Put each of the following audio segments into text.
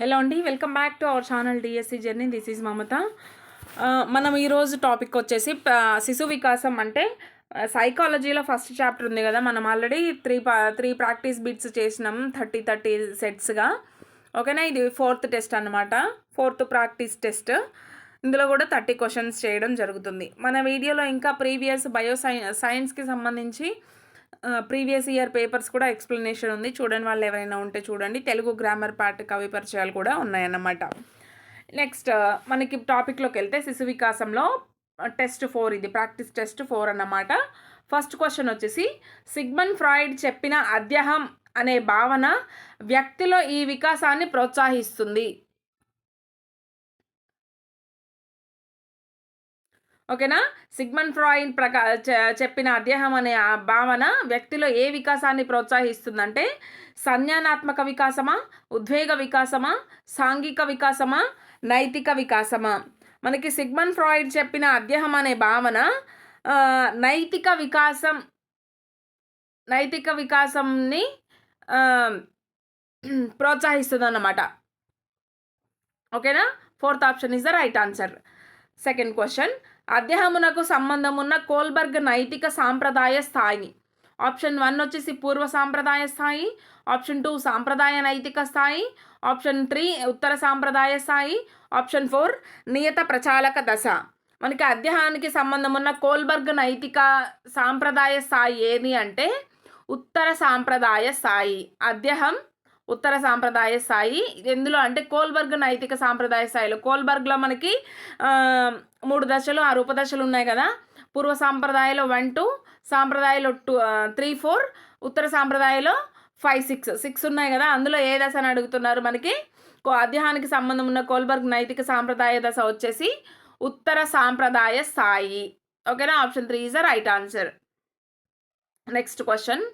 Hello అండి, welcome back to our channel DSC journey. This is Mamata. మనం ఈరోజు topic వచ్చేసి శిశు వికాసం అంటే సైకాలజీలో ఫస్ట్ చాప్టర్ ఉంది కదా. మనం ఆల్రెడీ త్రీ ప్రాక్టీస్ బిట్స్ చేసినాం 30 సెట్స్గా. ఓకేనా, ఇది 4th టెస్ట్ అనమాట, 4th ప్రాక్టీస్ టెస్ట్. ఇందులో కూడా 30 క్వశ్చన్స్ చేయడం జరుగుతుంది. మన వీడియోలో ఇంకా ప్రీవియస్ సైన్స్కి సంబంధించి ప్రీవియస్ ఇయర్ పేపర్స్ కూడా ఎక్స్ప్లెనేషన్ ఉంది, చూడని వాళ్ళు ఎవరైనా ఉంటే చూడండి. తెలుగు గ్రామర్ పార్ట్ కవి పరిచయాలు కూడా ఉన్నాయన్నమాట. నెక్స్ట్ మనకి టాపిక్లోకి వెళ్తే శిశు వికాసంలో టెస్ట్ 4, ఇది ప్రాక్టీస్ టెస్ట్ 4 అన్నమాట. ఫస్ట్ క్వశ్చన్ వచ్చేసి, సిగ్మండ్ ఫ్రాయిడ్ చెప్పిన అధ్యహం అనే భావన వ్యక్తిలో ఈ వికాసాన్ని ప్రోత్సహిస్తుంది. ఓకేనా, సిగ్మండ్ ఫ్రాయిడ్ చెప్పిన అధ్యయనం అనే ఆ భావన వ్యక్తిలో ఏ వికాసాన్ని ప్రోత్సహిస్తుందంటే సంజ్ఞానాత్మక వికాసమా, ఉద్వేగ వికాసమా, సాంఘిక వికాసమా, నైతిక వికాసమా? మనకి సిగ్మండ్ ఫ్రాయిడ్ చెప్పిన అధ్యయనం అనే భావన నైతిక వికాసంని ప్రోత్సహిస్తుంది అన్నమాట. ఓకేనా, 4th option is the right answer. Second question, అధ్యయనమునకు సంబంధమున్న కోల్బర్గ్ నైతిక సాంప్రదాయ స్థాయి. ఆప్షన్ 1 వచ్చేసి పూర్వ సాంప్రదాయ స్థాయి, ఆప్షన్ 2 సాంప్రదాయ నైతిక స్థాయి, ఆప్షన్ 3 ఉత్తర సాంప్రదాయ స్థాయి, ఆప్షన్ 4 నియత ప్రచాలక దశ. మనకి అధ్యయనానికి సంబంధం ఉన్న కోల్బర్గ్ నైతిక సాంప్రదాయ స్థాయి ఏది అంటే ఉత్తర సాంప్రదాయ స్థాయి. అధ్యయనం ఉత్తర సాంప్రదాయ స్థాయి. ఎందులో అంటే కోల్బర్గ్ నైతిక సాంప్రదాయ స్థాయిలో, కోల్బర్గ్లో మనకి 3 దశలు, ఆ రూపదశలు ఉన్నాయి కదా. పూర్వ సాంప్రదాయంలో 1, 2, సాంప్రదాయంలో 2, 3, 4, ఉత్తర సాంప్రదాయంలో 5, 6 ఉన్నాయి కదా. అందులో ఏ దశ అని అడుగుతున్నారు మనకి. అధ్యయనానికి సంబంధం ఉన్న కోల్బర్గ్ నైతిక సాంప్రదాయ దశ వచ్చేసి ఉత్తర సాంప్రదాయ స్థాయి. ఓకేనా, option 3 is the right answer. Next question,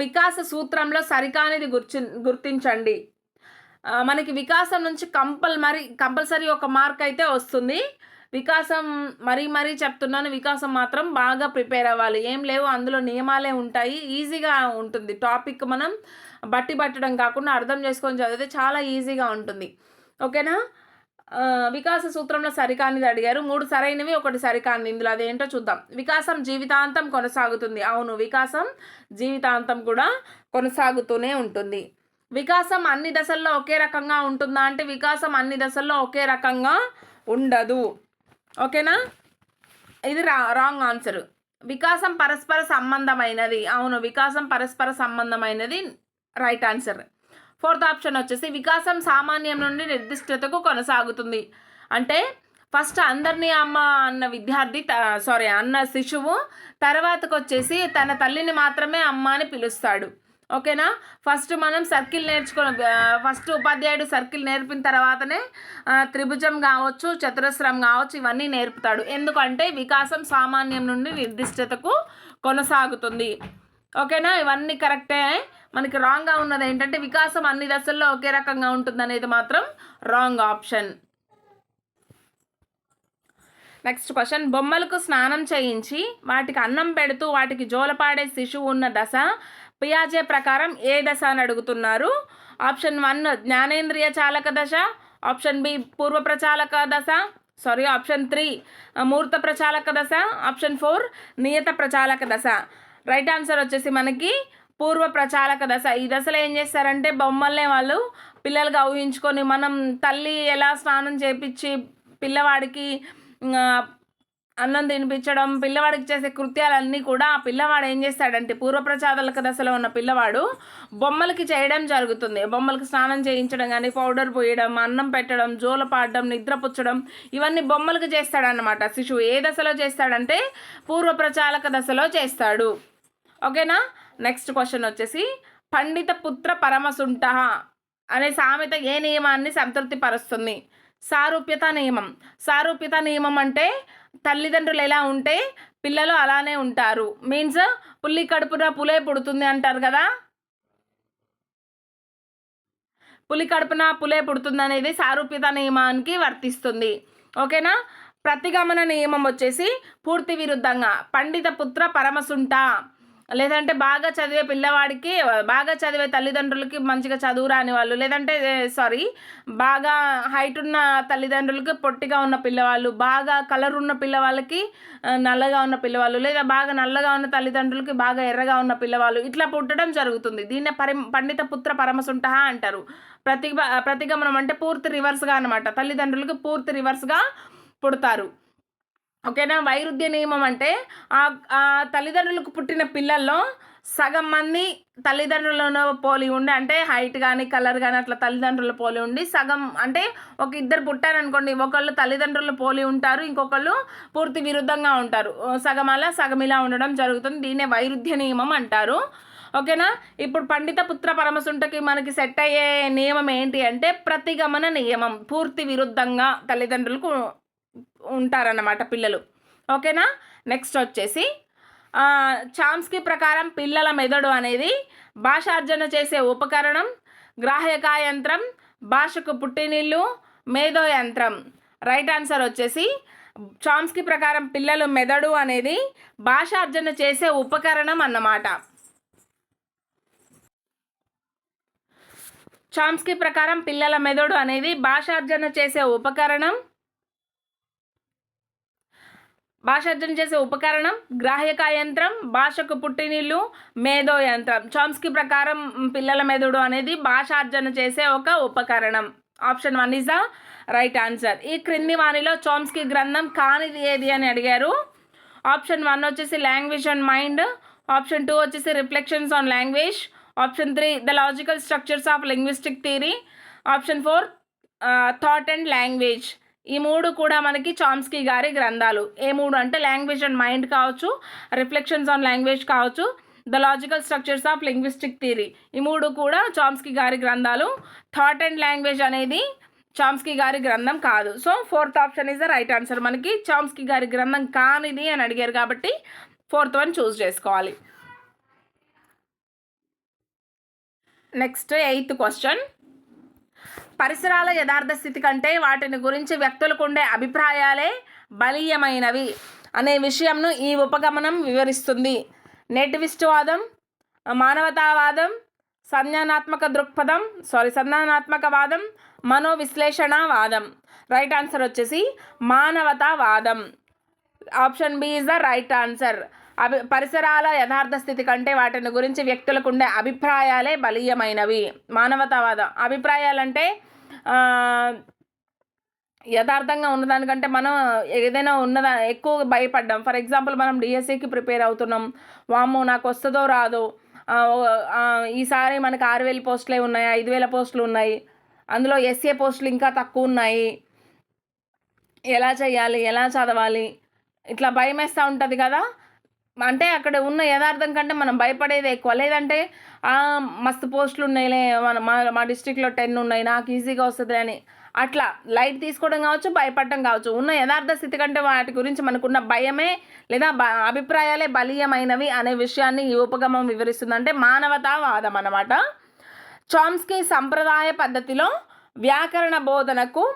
వికాస సూత్రంలో సరికానిది గుర్తించండి. మనకి వికాసం నుంచి కంపల్సరీ ఒక మార్క్ అయితే వస్తుంది. వికాసం మరీ చెప్తున్నాను, వికాసం మాత్రం బాగా ప్రిపేర్ అవ్వాలి. ఏం లేవు, అందులో నియమాలే ఉంటాయి. ఈజీగా ఉంటుంది టాపిక్. మనం పట్టడం కాకుండా అర్థం చేసుకొని చదివితే చాలా ఈజీగా ఉంటుంది. ఓకేనా, వికాస సూత్రంలో సరికానిది అడిగారు. 3 సరైనవి, 1 సరికానిది. ఇందులో అదేంటో చూద్దాం. వికాసం జీవితాంతం కొనసాగుతుంది. అవును, వికాసం జీవితాంతం కూడా కొనసాగుతూనే ఉంటుంది. వికాసం అన్ని దశల్లో ఒకే రకంగా ఉంటుందా అంటే వికాసం అన్ని దశల్లో ఒకే రకంగా ఉండదు. ఓకేనా, ఇది రాంగ్ ఆన్సర్. వికాసం పరస్పర సంబంధమైనది. అవును, వికాసం పరస్పర సంబంధమైనది, రైట్ ఆన్సర్. 4th ఆప్షన్ వచ్చేసి వికాసం సామాన్యం నుండి నిర్దిష్టతకు కొనసాగుతుంది. అంటే ఫస్ట్ అందరినీ అమ్మ అన్న శిశువు తర్వాతకు వచ్చేసి తన తల్లిని మాత్రమే అమ్మ అని పిలుస్తాడు. ఓకేనా, ఫస్ట్ మనం సర్కిల్ ఫస్ట్ ఉపాధ్యాయుడు సర్కిల్ నేర్పిన తర్వాతనే త్రిభుజం కావచ్చు, చతురస్రం కావచ్చు, ఇవన్నీ నేర్పుతాడు. ఎందుకంటే వికాసం సామాన్యం నుండి నిర్దిష్టతకు కొనసాగుతుంది. ఓకేనా, ఇవన్నీ కరెక్టే. మనకి రాంగ్గా ఉన్నది ఏంటంటే వికాసం అన్ని దశల్లో ఒకే రకంగా ఉంటుంది అనేది మాత్రం రాంగ్ ఆప్షన్. నెక్స్ట్ క్వశ్చన్, బొమ్మలకు స్నానం చేయించి వాటికి అన్నం పెడుతూ వాటికి జోలపాడే శిశువు ఉన్న దశ పియాజే ప్రకారం ఏ దశ అని అడుగుతున్నారు. ఆప్షన్ 1 జ్ఞానేంద్రియ చాలక దశ, ఆప్షన్ బి పూర్వ ప్రచాలక దశ, ఆప్షన్ 3 మూర్త ప్రచాలక దశ, ఆప్షన్ 4 నియత ప్రచాలక దశ. రైట్ ఆన్సర్ వచ్చేసి మనకి పూర్వ ప్రచాలక దశ. ఈ దశలో ఏం చేస్తారంటే బొమ్మల్నే వాళ్ళు పిల్లలుగా ఊహించుకొని, మనం తల్లి ఎలా స్నానం చేపించి పిల్లవాడికి అన్నం తినిపించడం, పిల్లవాడికి చేసే కృత్యాలన్నీ కూడా ఆ పిల్లవాడు ఏం చేస్తాడంటే పూర్వ ప్రచాలక దశలో ఉన్న పిల్లవాడు బొమ్మలకి చేయడం జరుగుతుంది. బొమ్మలకి స్నానం చేయించడం కానీ, పౌడర్ పోయడం, అన్నం పెట్టడం, జోలపాడడం, నిద్రపుచ్చడం, ఇవన్నీ బొమ్మలకి చేస్తాడన్నమాట. శిశువు ఏ దశలో చేస్తాడంటే పూర్వ ప్రచాలక దశలో చేస్తాడు. ఓకేనా, నెక్స్ట్ క్వశ్చన్ వచ్చేసి పండిత పుత్ర పరమసుంఠ అనే సామెత ఏ నియమాన్ని సంతృప్తి పరుస్తుంది? సారూప్యత నియమం. సారూప్యత నియమం అంటే తల్లిదండ్రులు ఎలా ఉంటే పిల్లలు అలానే ఉంటారు. మీన్స్ పుల్లి కడుపున పులే పుడుతుంది అంటారు కదా. పులి కడుపున పులే పుడుతుంది అనేది సారూప్యత నియమానికి వర్తిస్తుంది. ఓకేనా, ప్రతిగమన నియమం వచ్చేసి పూర్తి విరుద్ధంగా పండిత పుత్ర పరమసుంఠ లేదంటే బాగా చదివే పిల్లవాడికి, బాగా చదివే తల్లిదండ్రులకి మంచిగా చదువు రాని వాళ్ళు, లేదంటే బాగా హైట్ ఉన్న తల్లిదండ్రులకి పొట్టిగా ఉన్న పిల్లవాళ్ళు, బాగా కలర్ ఉన్న పిల్లవాళ్ళకి నల్లగా ఉన్న పిల్లవాళ్ళు, లేదా బాగా నల్లగా ఉన్న తల్లిదండ్రులకి బాగా ఎర్రగా ఉన్న పిల్లవాళ్ళు, ఇట్లా పుట్టడం జరుగుతుంది. దీన్నే పండిత పుత్ర పరమసుంఠ అంటారు. ప్రతిగమనం అంటే పూర్తి రివర్స్గా అనమాట. తల్లిదండ్రులకి పూర్తి రివర్స్గా పుడతారు. ఓకేనా. వైరుధ్య నియమం అంటే ఆ తల్లిదండ్రులకు పుట్టిన పిల్లల్లో సగం మంది తల్లిదండ్రులను పోలి ఉండి, అంటే హైట్ కానీ కలర్ కానీ అట్లా తల్లిదండ్రులు పోలి ఉండి, సగం అంటే ఒక ఇద్దరు పుట్టారనుకోండి, ఒకళ్ళు తల్లిదండ్రులు పోలి ఉంటారు, ఇంకొకళ్ళు పూర్తి విరుద్ధంగా ఉంటారు. సగం అలా సగం ఇలా ఉండడం జరుగుతుంది. దీన్నే వైరుధ్య నియమం అంటారు. ఓకేనా. ఇప్పుడు పండిత పుత్ర పరమసుంఠకి మనకి సెట్ అయ్యే నియమం ఏంటి అంటే ప్రతిగమన నియమం. పూర్తి విరుద్ధంగా తల్లిదండ్రులకు ఉంటారన్నమాట పిల్లలు. ఓకేనా. నెక్స్ట్ వచ్చేసి చామ్స్కీ ప్రకారం పిల్లల మెదడు అనేది భాషార్జన చేసే ఉపకరణం, గ్రాహ్యకా యంత్రం, భాషకు పుట్టినిల్లు, మేధో యంత్రం. రైట్ ఆన్సర్ వచ్చేసి చామ్స్కీ ప్రకారం పిల్లల మెదడు అనేది భాషార్జన చేసే ఉపకరణం అన్నమాట. చామ్స్కీ ప్రకారం పిల్లల మెదడు అనేది భాషార్జన చేసే ఉపకరణం, గ్రాహ్యకా యంత్రం, భాషకు పుట్టినిల్లు, మేధో యంత్రం. చామ్స్కీ ప్రకారం పిల్లల మెదడు అనేది భాషార్జన చేసే ఒక ఉపకరణం. Option 1 is the right answer. ఈ క్రింది వానిలో చామ్స్కీ గ్రంథం కానిది ఏది అని అడిగారు. ఆప్షన్ 1 వచ్చేసి లాంగ్వేజ్ అండ్ మైండ్, ఆప్షన్ 2 వచ్చేసి reflections on language, option 3 the logical structures of linguistic theory, option 4 thought and language. ఈ మూడు కూడా మనకి చామ్స్కీ గారి గ్రంథాలు. ఏ మూడు అంటే లాంగ్వేజ్ అండ్ మైండ్ కావచ్చు, రిఫ్లెక్షన్స్ ఆన్ లాంగ్వేజ్ కావచ్చు, the logical structures of linguistic theory. ఈ మూడు కూడా చామ్స్కీ గారి గ్రంథాలు. థాట్ అండ్ లాంగ్వేజ్ అనేది చామ్స్కీ గారి గ్రంథం కాదు. So 4th option is the right answer. మనకి చామ్స్కీ గారి గ్రంథం కానిది అని అడిగారు కాబట్టి 4th వన్ చూస్ చేసుకోవాలి. Next 8th question. పరిసరాల యథార్థ స్థితి కంటే వాటిని గురించి వ్యక్తులకు ఉండే అభిప్రాయాలే బలీయమైనవి అనే విషయంను ఈ ఉపగమనం వివరిస్తుంది. నేటివిస్టువాదం, మానవతావాదం, సంజ్ఞానాత్మకవాదం, మనోవిశ్లేషణవాదం. రైట్ ఆన్సర్ వచ్చేసి మానవతావాదం. Option B is the right answer. పరిసరాల యథార్థ స్థితి కంటే వాటిని గురించి వ్యక్తులకు ఉండే అభిప్రాయాలే బలీయమైనవి. మానవతావాదం. అభిప్రాయాలంటే యథార్థంగా ఉన్నదానికంటే మనం ఏదైనా ఎక్కువ భయపడ్డాం. ఫర్ ఎగ్జాంపుల్ మనం డిఎస్సికి ప్రిపేర్ అవుతున్నాం, వామ్మో నాకు వస్తుందో రాదో, ఈసారి మనకు 6,000 పోస్టులే ఉన్నాయి, 5,000 పోస్టులు ఉన్నాయి, అందులో ఎస్ఏ పోస్టులు ఇంకా తక్కువ ఉన్నాయి, ఎలా చేయాలి, ఎలా చదవాలి, ఇట్లా భయం వేస్తూ ఉంటుంది కదా. అంటే అక్కడ ఉన్న యథార్థం కంటే మనం భయపడేది ఎక్కువ. లేదంటే మస్తు పోస్టులు ఉన్నాయిలే, మా డిస్ట్రిక్ట్లో 10 ఉన్నాయి, నాకు ఈజీగా వస్తుంది అని అట్లా లైట్ తీసుకోవడం కావచ్చు, భయపడటం కావచ్చు. ఉన్న యథార్థ స్థితి కంటే వాటి గురించి మనకున్న భయమే లేదా అభిప్రాయాలే బలీయమైనవి అనే విషయాన్ని ఈ ఉపగమం వివరిస్తుంది. అంటే మానవతావాదం అన్నమాట. చామ్స్కీ సంప్రదాయ పద్ధతిలో వ్యాకరణ బోధనకు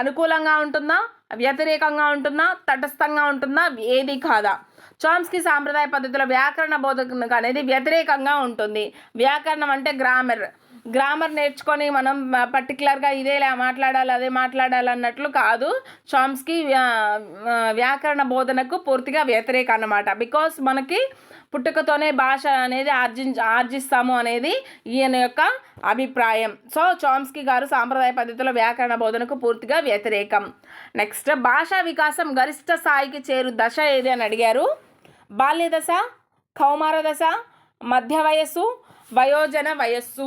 అనుకూలంగా ఉంటుందా, వ్యతిరేకంగా ఉంటుందా, తటస్థంగా ఉంటుందా, ఏది కాదా? చామ్స్కీ సాంప్రదాయ పద్ధతిలో వ్యాకరణ బోధనకు అనేది వ్యతిరేకంగా ఉంటుంది. వ్యాకరణం అంటే గ్రామర్ నేర్చుకొని మనం పర్టికులర్గా ఇదే మాట్లాడాలి అదే మాట్లాడాలి అన్నట్లు కాదు. చామ్స్కీ వ్యాకరణ బోధనకు పూర్తిగా వ్యతిరేక అన్నమాట. బికాస్ మనకి పుట్టుకతోనే భాష అనేది ఆర్జిస్తాము అనేది ఈయన యొక్క అభిప్రాయం. సో చామ్స్కీ గారు సాంప్రదాయ పద్ధతిలో వ్యాకరణ బోధనకు పూర్తిగా వ్యతిరేకం. నెక్స్ట్, భాషా వికాసం గరిష్ట స్థాయికి చేరు దశ ఏది అని అడిగారు. బాల్య దశ, కౌమార దశ, మధ్య వయస్సు, వయోజన వయస్సు.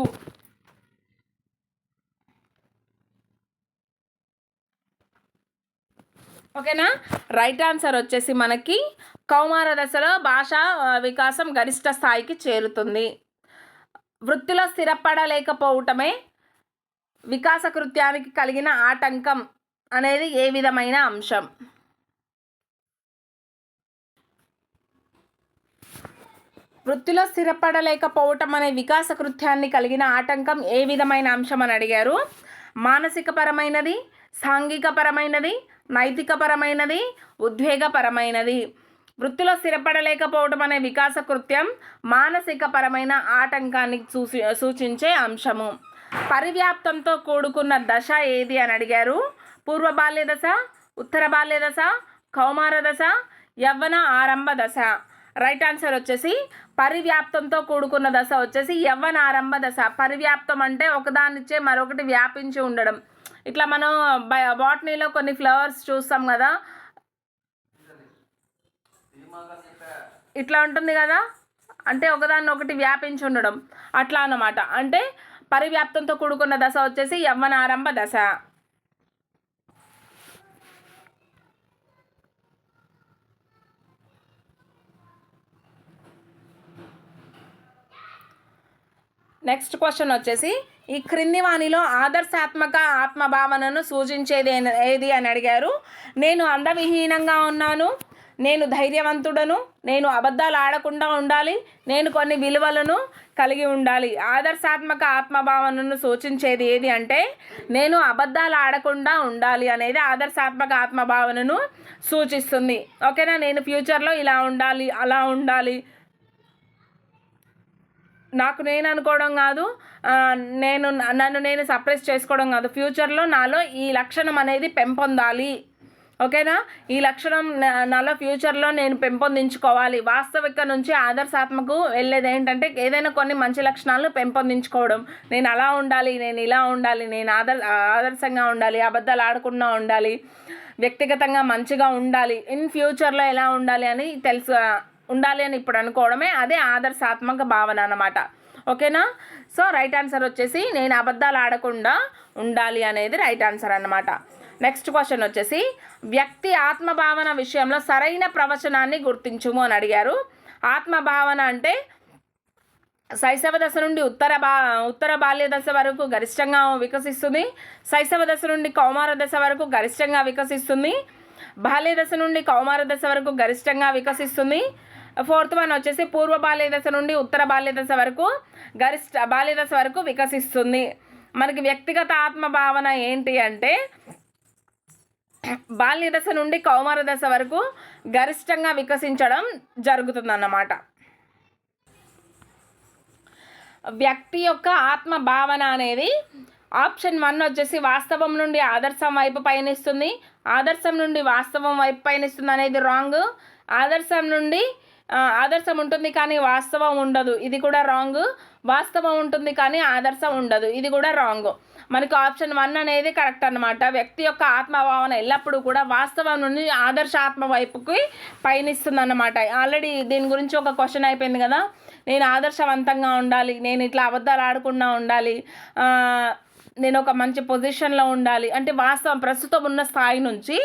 ఓకేనా. రైట్ ఆన్సర్ వచ్చేసి మనకి కౌమార దశలో భాషా వికాసం గరిష్ట స్థాయికి చేరుతుంది. వృత్తిలో స్థిరపడలేకపోవటమే వికాస కృత్యానికి కలిగిన ఆటంకం అనేది ఏ విధమైన అంశం? వృత్తిలో స్థిరపడలేకపోవటం అనే వికాస కృత్యాన్ని కలిగిన ఆటంకం ఏ విధమైన అంశం అని అడిగారు. మానసికపరమైనది, సాంఘికపరమైనది, నైతికపరమైనది, ఉద్వేగపరమైనది. వృత్తిలో స్థిరపడలేకపోవడం అనే వికాస కృత్యం మానసికపరమైన ఆటంకాన్ని సూచించే అంశము. పరివ్యాప్తంతో కూడుకున్న దశ ఏది అని అడిగారు. పూర్వ బాల్య దశ, ఉత్తర బాల్య దశ, కౌమార దశ, యవ్వన ఆరంభ దశ. రైట్ ఆన్సర్ వచ్చేసి పరివ్యాప్తంతో కూడుకున్న దశ వచ్చేసి యవ్వన ఆరంభ దశ. పరివ్యాప్తం అంటే ఒకదానిచ్చే మరొకటి వ్యాపించి ఉండడం. ఇట్లా మనం బాటనీలో కొన్ని ఫ్లవర్స్ చూస్తాం కదా, ఇట్లా ఉంటుంది కదా, అంటే ఒకదాన్ని ఒకటి వ్యాపించి ఉండడం అట్లా అన్నమాట. అంటే పరివ్యాప్తంతో కూడుకున్న దశ వచ్చేసి యవ్వన ఆరంభ దశ. నెక్స్ట్ క్వశ్చన్ వచ్చేసి ఈ క్రింది వాణిలో ఆదర్శాత్మక ఆత్మభావనను సూచించేది ఏది అని అడిగారు. నేను అందవిహీనంగా ఉన్నాను, నేను ధైర్యవంతుడను, నేను అబద్ధాలు ఆడకుండా ఉండాలి, నేను కొన్ని విలువలను కలిగి ఉండాలి. ఆదర్శాత్మక ఆత్మభావనను సూచించేది ఏది అంటే నేను అబద్ధాలు ఆడకుండా ఉండాలి అనేది ఆదర్శాత్మక ఆత్మభావనను సూచిస్తుంది. ఓకేనా. నేను ఫ్యూచర్లో ఇలా ఉండాలి, అలా ఉండాలి, నాకు నేను అనుకోవడం కాదు, నన్ను నేను సప్రెస్ చేసుకోవడం కాదు, ఫ్యూచర్లో నాలో ఈ లక్షణం అనేది పెంపొందాలి. ఓకేనా. ఈ లక్షణం నాలో ఫ్యూచర్లో నేను పెంపొందించుకోవాలి. వాస్తవిక నుంచి ఆదర్శాత్మకు వెళ్ళేది ఏంటంటే ఏదైనా కొన్ని మంచి లక్షణాలను పెంపొందించుకోవడం. నేను అలా ఉండాలి, నేను ఇలా ఉండాలి, నేను ఆదర్శంగా ఉండాలి, అబద్ధాలు ఆడకుండా ఉండాలి, వ్యక్తిగతంగా మంచిగా ఉండాలి, ఇన్ ఫ్యూచర్లో ఎలా ఉండాలి అని ఉండాలి అని ఇప్పుడు అనుకోవడమే అదే ఆదర్శాత్మక భావన అన్నమాట. ఓకేనా. సో రైట్ ఆన్సర్ వచ్చేసి నేను అబద్ధాలు ఆడకుండా ఉండాలి అనేది రైట్ ఆన్సర్ అన్నమాట. నెక్స్ట్ క్వశ్చన్ వచ్చేసి వ్యక్తి ఆత్మభావన విషయంలో సరైన ప్రవచనాన్ని గుర్తించుము అని అడిగారు. ఆత్మభావన అంటే శైశవ దశ నుండి ఉత్తర బాల్య దశ వరకు గరిష్టంగా వికసిస్తుంది. శైశవ దశ నుండి కౌమార దశ వరకు గరిష్టంగా వికసిస్తుంది. బాల్య దశ నుండి కౌమార దశ వరకు గరిష్టంగా వికసిస్తుంది. ఫోర్త్ వన్ వచ్చేసి పూర్వ బాల్య దశ నుండి ఉత్తర బాల్య దశ వరకు బాల్య దశ వరకు వికసిస్తుంది. మనకి వ్యక్తిగత ఆత్మభావన ఏంటి అంటే బాల్య దశ నుండి కౌమార దశ వరకు గరిష్టంగా వికసించడం జరుగుతుందన్నమాట. వ్యక్తి యొక్క ఆత్మభావన అనేది ఆప్షన్ 1 వచ్చేసి వాస్తవం నుండి ఆదర్శం వైపు పయనిస్తుంది, ఆదర్శం నుండి వాస్తవం వైపు పయనిస్తుంది అనేది రాంగ్. ఆదర్శం ఉంటుంది కానీ వాస్తవం ఉండదు, ఇది కూడా రాంగ్. వాస్తవం ఉంటుంది కానీ ఆదర్శం ఉండదు, ఇది కూడా రాంగ్. మనకు ఆప్షన్ 1 అనేది కరెక్ట్ అనమాట. వ్యక్తి యొక్క ఆత్మభావన ఎల్లప్పుడూ కూడా వాస్తవం నుండి ఆదర్శాత్మ వైపుకి పయనిస్తుంది అన్నమాట. ఆల్రెడీ దీని గురించి ఒక క్వశ్చన్ అయిపోయింది కదా, నేను ఆదర్శవంతంగా ఉండాలి, నేను ఇట్లా అబద్ధాలు ఆడకుండా ఉండాలి, నేను ఒక మంచి పొజిషన్లో ఉండాలి అంటే వాస్తవం ప్రస్తుతం ఉన్న స్థాయి నుంచి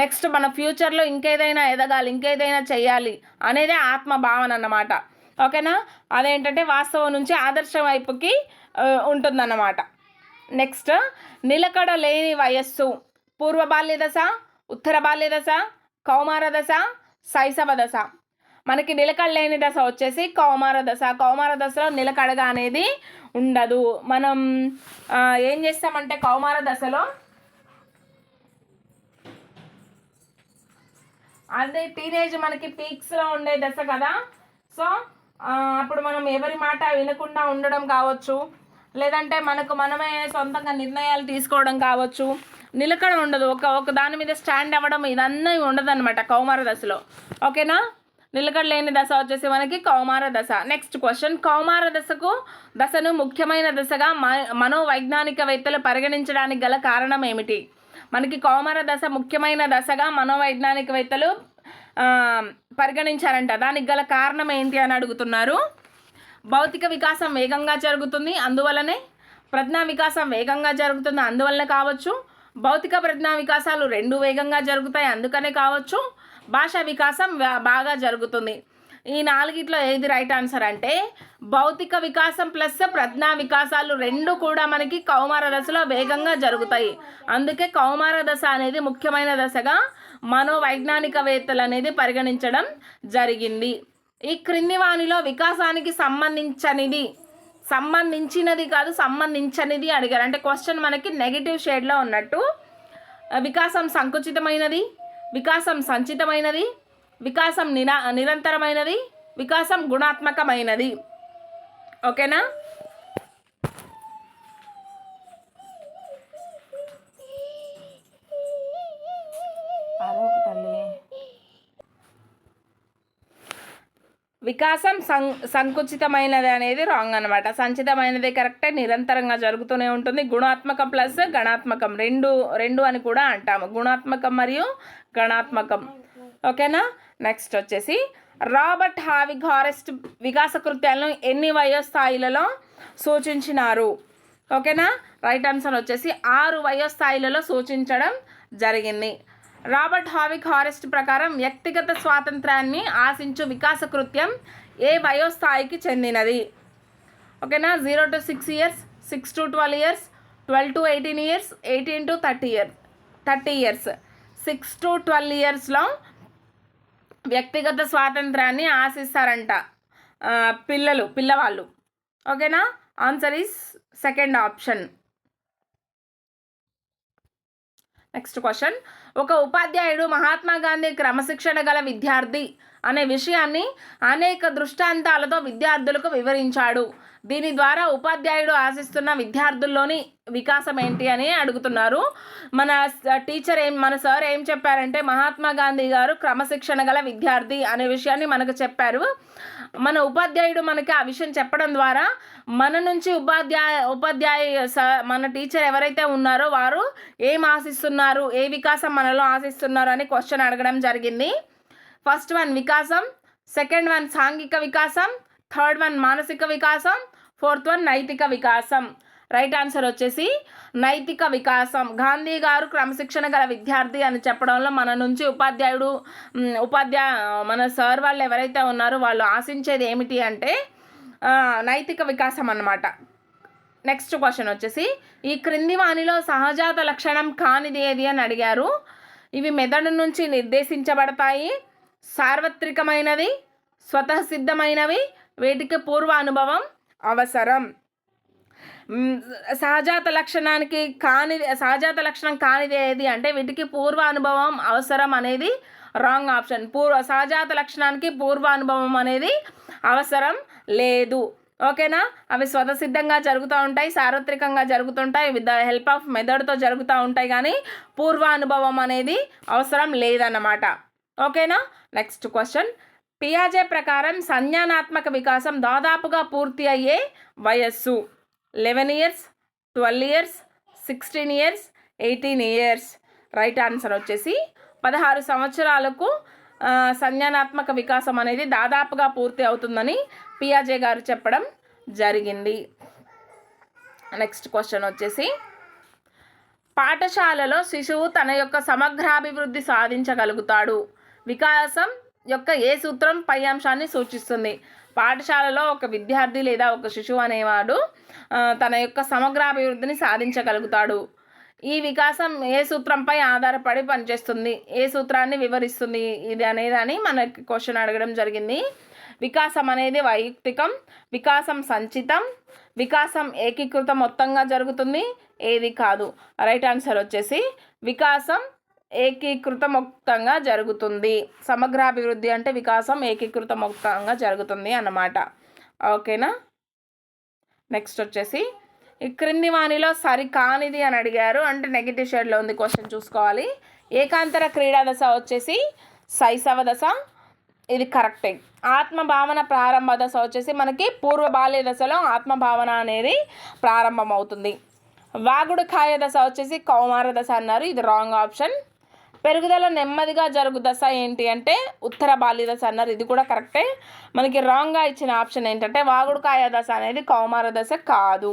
నెక్స్ట్ మన ఫ్యూచర్లో ఇంకేదైనా ఎదగాలి, ఇంకేదైనా చేయాలి అనేదే ఆత్మభావన అన్నమాట. ఓకేనా. అదేంటంటే వాస్తవం నుంచి ఆదర్శం వైపుకి ఉంటుందన్నమాట. నెక్స్ట్ నిలకడ లేని వయస్సు పూర్వ బాల్య దశ, ఉత్తర బాల్య దశ, కౌమార దశ, శైశవ దశ. మనకి నిలకడ లేని దశ వచ్చేసి కౌమార దశ. కౌమార దశలో నిలకడగా అనేది ఉండదు. మనం ఏం చేస్తామంటే కౌమార దశలో అదే టీనేజ్ మనకి పీక్స్లో ఉండే దశ కదా. సో అప్పుడు మనం ఎవరి మాట వినకుండా ఉండడం కావచ్చు, లేదంటే మనమే సొంతంగా నిర్ణయాలు తీసుకోవడం కావచ్చు. నిలకడ ఉండదు, ఒక దాని మీద స్టాండ్ అవ్వడం ఇదన్నీ ఉండదు అనమాట కౌమార దశలో. ఓకేనా. నిలకడ లేని దశ వచ్చేసి మనకి కౌమార దశ. నెక్స్ట్ క్వశ్చన్, కౌమార దశను ముఖ్యమైన దశగా మనోవైజ్ఞానికవేత్తలు పరిగణించడానికి గల కారణం ఏమిటి? మనకి కౌమార దశ ముఖ్యమైన దశగా మనోవైజ్ఞానికవేత్తలు పరిగణించారంట. దానికి గల కారణం ఏంటి అని అడుగుతున్నారు. భౌతిక వికాసం వేగంగా జరుగుతుంది అందువలనే, ప్రజ్ఞా వికాసం వేగంగా జరుగుతుంది అందువలన కావచ్చు, భౌతిక ప్రజ్ఞా వికాసాలు రెండు వేగంగా జరుగుతాయి అందుకనే కావచ్చు, భాషా వికాసం బాగా జరుగుతుంది. ఈ నాలుగిట్లో ఏది రైట్ ఆన్సర్ అంటే భౌతిక వికాసం ప్లస్ ప్రజ్ఞా వికాసాలు రెండు కూడా మనకి కౌమార దశలో వేగంగా జరుగుతాయి. అందుకే కౌమార దశ అనేది ముఖ్యమైన దశగా మనోవైజ్ఞానికవేత్తలు అనేది పరిగణించడం జరిగింది. ఈ క్రింది వానిలో వికాసానికి సంబంధించినది అడిగారు. అంటే క్వశ్చన్ మనకి నెగిటివ్ షేడ్లో ఉన్నట్టు. వికాసం సంకుచితమైనది, వికాసం సంచితమైనది, వికాసం నిరంతరమైనది, వికాసం గుణాత్మకమైనది. ఓకేనా? వికాసం సంకుచితమైనది అనేది రాంగ్ అనమాట. సంచితమైనది కరెక్టే, నిరంతరంగా జరుగుతూనే ఉంటుంది. గుణాత్మకం ప్లస్ గణాత్మకం రెండు అని కూడా అంటాము, గుణాత్మకం మరియు గణాత్మకం. ఓకేనా? నెక్స్ట్ వచ్చేసి రాబర్ట్ హావిగ్ హారెస్ట్ వికాస కృత్యాలను ఎన్ని వయోస్థాయిలలో సూచించినారు? ఓకేనా? రైట్ ఆన్సర్ వచ్చేసి 6 వయోస్థాయిలలో సూచించడం జరిగింది. రాబర్ట్ హావిగ్ హారెస్ట్ ప్రకారం వ్యక్తిగత స్వాతంత్రాన్ని ఆశించు వికాస కృత్యం ఏ వయోస్థాయికి చెందినది? ఓకేనా? 0 to 6 years, 6 to 12 years, 12 to 18 years, 18 to 30 years. 6 to 12 yearsలో వ్యక్తిగత స్వాతంత్రాన్ని ఆశిస్తారంట పిల్లవాళ్ళు. ఓకేనా? Answer is second option. Next question, ఒక ఉపాధ్యాయుడు మహాత్మా గాంధీ క్రమశిక్షణ గల విద్యార్థి అనే విషయాన్ని అనేక దృష్టాంతాలతో విద్యార్థులకు వివరించాడు. దీని ద్వారా ఉపాధ్యాయుడు ఆశిస్తున్న విద్యార్థుల్లోని వికాసం ఏంటి అని అడుగుతున్నారు. మన సార్ ఏం చెప్పారంటే మహాత్మా గాంధీ గారు క్రమశిక్షణ గల విద్యార్థి అనే విషయాన్ని మనకు చెప్పారు. మన ఉపాధ్యాయుడు మనకి ఆ విషయం చెప్పడం ద్వారా మన నుంచి మన టీచర్ ఎవరైతే ఉన్నారో వారు ఏం ఆశిస్తున్నారు, ఏ వికాసం మనలో ఆశిస్తున్నారు అని క్వశ్చన్ అడగడం జరిగింది. ఫస్ట్ వన్ వికాసం, సెకండ్ వన్ సాంఘిక వికాసం, థర్డ్ వన్ మానసిక వికాసం, ఫోర్త్ వన్ నైతిక వికాసం. రైట్ ఆన్సర్ వచ్చేసి నైతిక వికాసం. గాంధీ గారు క్రమశిక్షణ గల విద్యార్థి అని చెప్పడంలో మన నుంచి మన సార్ వాళ్ళు ఎవరైతే ఉన్నారో వాళ్ళు ఆశించేది ఏమిటి అంటే నైతిక వికాసం అన్నమాట. నెక్స్ట్ క్వశ్చన్ వచ్చేసి ఈ క్రింది వానిలో సహజాత లక్షణం కానిది ఏది అని అడిగారు. ఇవి మెదడు నుంచి నిర్దేశించబడతాయి, సార్వత్రికమైనది, స్వతసిద్ధమైనవి, వీటికి పూర్వ అనుభవం అవసరం. సహజాత లక్షణం కానిది ఏది అంటే వీటికి పూర్వ అనుభవం అవసరం అనేది రాంగ్ ఆప్షన్. సహజాత లక్షణానికి పూర్వ అనుభవం అనేది అవసరం లేదు. ఓకేనా? అవి స్వతసిద్ధంగా జరుగుతూ ఉంటాయి, సార్వత్రికంగా జరుగుతుంటాయి, విత్ ద హెల్ప్ ఆఫ్ మెథడ్తో జరుగుతూ ఉంటాయి, కానీ పూర్వ అనుభవం అనేది అవసరం లేదన్నమాట. ఓకేనా? నెక్స్ట్ క్వశ్చన్, పియాజే ప్రకారం సంజ్ఞానాత్మక వికాసం దాదాపుగా పూర్తి అయ్యే వయస్సు 11 years, 12 years, 16 years, 18 years. Right answer వచ్చేసి 16 సంవత్సరాలకు సంజ్ఞానాత్మక వికాసం అనేది దాదాపుగా పూర్తి అవుతుందని పియాజే గారు చెప్పడం జరిగింది. నెక్స్ట్ క్వశ్చన్ వచ్చేసి పాఠశాలలో శిశువు తన యొక్క సమగ్రాభివృద్ధి సాధించగలుగుతాడు. వికాసం యొక్క ఏ సూత్రం పై అంశాన్ని సూచిస్తుంది? పాఠశాలలో ఒక విద్యార్థి లేదా ఒక శిశువు అనేవాడు తన యొక్క సమగ్రాభివృద్ధిని సాధించగలుగుతాడు. ఈ వికాసం ఏ సూత్రంపై ఆధారపడి పనిచేస్తుంది, ఏ సూత్రాన్ని వివరిస్తుంది ఇది అనేదని మనకి క్వశ్చన్ అడగడం జరిగింది. వికాసం అనేది వైయక్తికం, వికాసం సంచితం, వికాసం ఏకీకృత మొత్తంగా జరుగుతుంది, ఏది కాదు. రైట్ ఆన్సర్ వచ్చేసి వికాసం ఏకీకృత మొత్తంగా జరుగుతుంది. సమగ్రాభివృద్ధి అంటే వికాసం ఏకీకృత మొత్తంగా జరుగుతుంది అన్నమాట. ఓకేనా? నెక్స్ట్ వచ్చేసి ఈ క్రింది వానిలో సరికానిది అని అడిగారు, అంటే నెగిటివ్ షేడ్లో ఉంది క్వశ్చన్ చూసుకోవాలి. ఏకాంతర క్రీడా దశ వచ్చేసి శైశవ దశ, ఇది కరెక్టే. ఆత్మభావన ప్రారంభ దశ వచ్చేసి మనకి పూర్వ బాల్య దశలో ఆత్మభావన అనేది ప్రారంభమవుతుంది. వాగుడు కాయ దశ వచ్చేసి కౌమార దశ అన్నారు, ఇది రాంగ్ ఆప్షన్. పెరుగుదల నెమ్మదిగా జరుగు దశ ఏంటి అంటే ఉత్తర బాల్య దశ అన్నారు, ఇది కూడా కరెక్టే. మనకి రాంగ్గా ఇచ్చిన ఆప్షన్ ఏంటంటే వాగుడుకాయ దశ అనేది కౌమార దశ కాదు.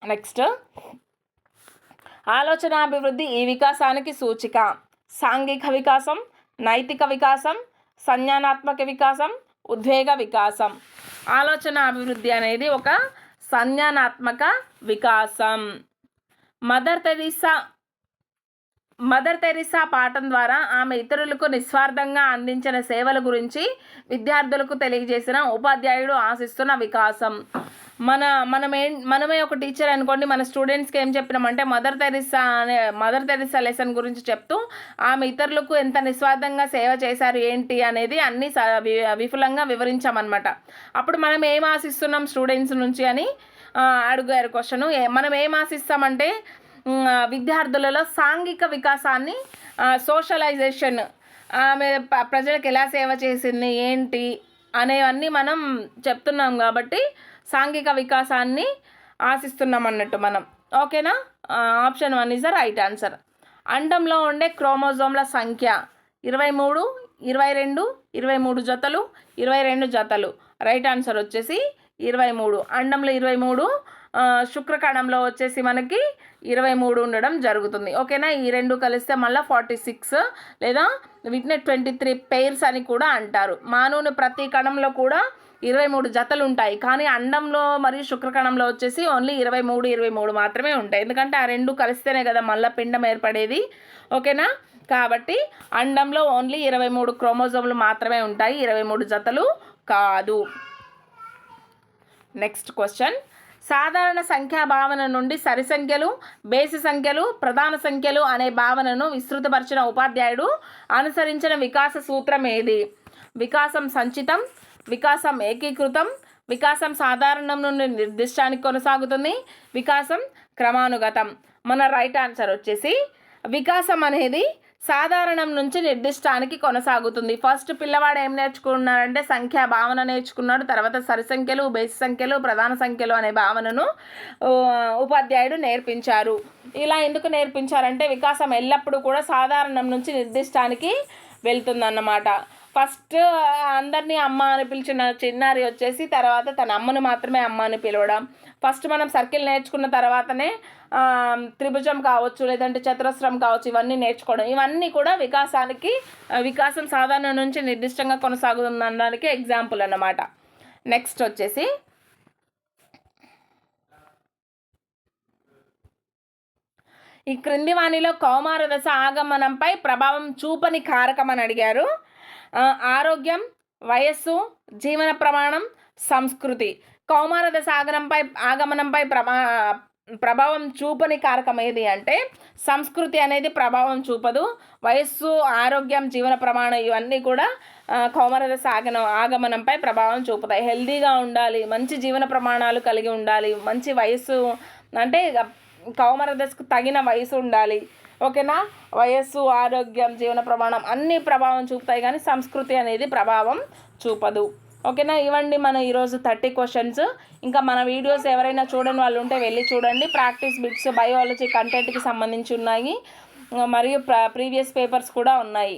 నెక్స్ట్ ఆలోచనాభివృద్ధి ఈ వికాసానికి సూచిక. సాంఘిక వికాసం, నైతిక వికాసం, సంజ్ఞానాత్మక వికాసం, ఉద్వేగ వికాసం. ఆలోచన అభివృద్ధి అనేది ఒక సంజ్ఞానాత్మక వికాసం. మదర్ తెరీసా పాఠం ద్వారా ఆమె ఇతరులకు నిస్వార్థంగా అందించిన సేవల గురించి విద్యార్థులకు తెలియజేసిన ఉపాధ్యాయుడు ఆశిస్తున్న వికాసం. మనమే ఒక టీచర్ అనుకోండి, మన స్టూడెంట్స్కి ఏం చెప్పినామంటే మదర్ తెరిసా లెసన్ గురించి చెప్తూ ఆమె ఇతరులకు ఎంత నిస్వార్థంగా సేవ చేశారు ఏంటి అనేది అన్నీ విపులంగా వివరించామన్నమాట. అప్పుడు మనం ఏం ఆశిస్తున్నాం స్టూడెంట్స్ నుంచి అని అడిగారు క్వశ్చన్. మనం ఏం ఆశిస్తామంటే విద్యార్థులలో సాంఘిక వికాసాన్ని, సోషలైజేషన్, ఆమె ప్రజలకు ఎలా సేవ చేసింది ఏంటి అనేవన్నీ మనం చెప్తున్నాం కాబట్టి సాంఘిక వికాసాన్ని ఆశిస్తున్నాం అన్నట్టు మనం. ఓకేనా? Option 1 is the right answer. అండంలో ఉండే క్రోమోజోమ్ల సంఖ్య 23, 22, 23 జతలు, 22 జతలు. రైట్ ఆన్సర్ వచ్చేసి 23. అండంలో 23, శుక్రకణంలో వచ్చేసి మనకి 23 ఉండడం జరుగుతుంది. ఓకేనా? ఈ రెండు కలిస్తే మళ్ళీ 46 లేదా వీటిని 23 పెయిర్స్ అని కూడా అంటారు. మానవుని ప్రతి కణంలో కూడా 23 జతలు ఉంటాయి, కానీ అండంలో మరియు శుక్రకణంలో వచ్చేసి ఓన్లీ 23 మాత్రమే ఉంటాయి. ఎందుకంటే ఆ రెండు కలిస్తేనే కదా మళ్ళీ పిండం ఏర్పడేది. ఓకేనా? కాబట్టి అండంలో ఓన్లీ 23 క్రోమోజోమ్లు మాత్రమే ఉంటాయి, 23 జతలు కాదు. Next question. సాధారణ సంఖ్యా భావన నుండి సరి సంఖ్యలు, బేసి సంఖ్యలు, ప్రధాన సంఖ్యలు అనే భావనను విస్తృతపరిచిన ఉపాధ్యాయుడు అనుసరించిన వికాస సూత్రం ఏది? వికాసం సంచితం, వికాసం ఏకీకృతం, వికాసం సాధారణం నుండి నిర్దిష్టానికి కొనసాగుతుంది, వికాసం క్రమానుగతం. మన రైట్ ఆన్సర్ వచ్చేసి వికాసం అనేది సాధారణం నుంచి నిర్దిష్టానికి కొనసాగుతుంది. ఫస్ట్ పిల్లవాడు ఏం నేర్చుకున్నాడంటే సంఖ్యా భావన నేర్చుకున్నాడు. తర్వాత సరి సంఖ్యలు, బేసి సంఖ్యలు, ప్రధాన సంఖ్యలు అనే భావనను ఉపాధ్యాయుడు నేర్పించారు. ఇలా ఎందుకు నేర్పించారంటే వికాసం ఎల్లప్పుడూ కూడా సాధారణం నుంచి నిర్దిష్టానికి వెళ్తుందన్నమాట. ఫస్ట్ అందరినీ అమ్మ అని పిలిచిన చిన్నారి వచ్చేసి తర్వాత తన అమ్మను మాత్రమే అమ్మ అని పిలవడం. ఫస్ట్ మనం సర్కిల్ నేర్చుకున్న తర్వాతనే త్రిభుజం కావచ్చు, లేదంటే చతురస్రం కావచ్చు, ఇవన్నీ నేర్చుకోవడం. ఇవన్నీ కూడా వికాసం సాధారణ నుంచి నిర్దిష్టంగా కొనసాగుతుందనడానికి ఎగ్జాంపుల్ అన్నమాట. నెక్స్ట్ వచ్చేసి ఈ క్రింది వాణిలో కౌమార దశ ఆగమనంపై ప్రభావం చూపని కారకం అని అడిగారు. ఆరోగ్యం, వయస్సు, జీవన ప్రమాణం, సంస్కృతి. కౌమార దశ ఆగమనంపై ప్రభావం చూపని కారకం ఏది అంటే సంస్కృతి అనేది ప్రభావం చూపదు. వయస్సు, ఆరోగ్యం, జీవన ప్రమాణం ఇవన్నీ కూడా కౌమార దశ ఆగమనంపై ప్రభావం చూపుతాయి. హెల్దీగా ఉండాలి, మంచి జీవన ప్రమాణాలు కలిగి ఉండాలి, మంచి వయస్సు అంటే కౌమార దశకు తగిన వయసు ఉండాలి. ఓకేనా? వయస్సు, ఆరోగ్యం, జీవన ప్రమాణం అన్నీ ప్రభావం చూపుతాయి, కానీ సంస్కృతి అనేది ప్రభావం చూపదు. ఓకేనా? ఇవ్వండి మన ఈరోజు 30 క్వశ్చన్స్. ఇంకా మన వీడియోస్ ఎవరైనా చూడని వాళ్ళు ఉంటే వెళ్ళి చూడండి. ప్రాక్టీస్ బిట్స్, బయాలజీ కంటెంట్కి సంబంధించి ఉన్నాయి, మరియు ప్రీవియస్ పేపర్స్ కూడా ఉన్నాయి.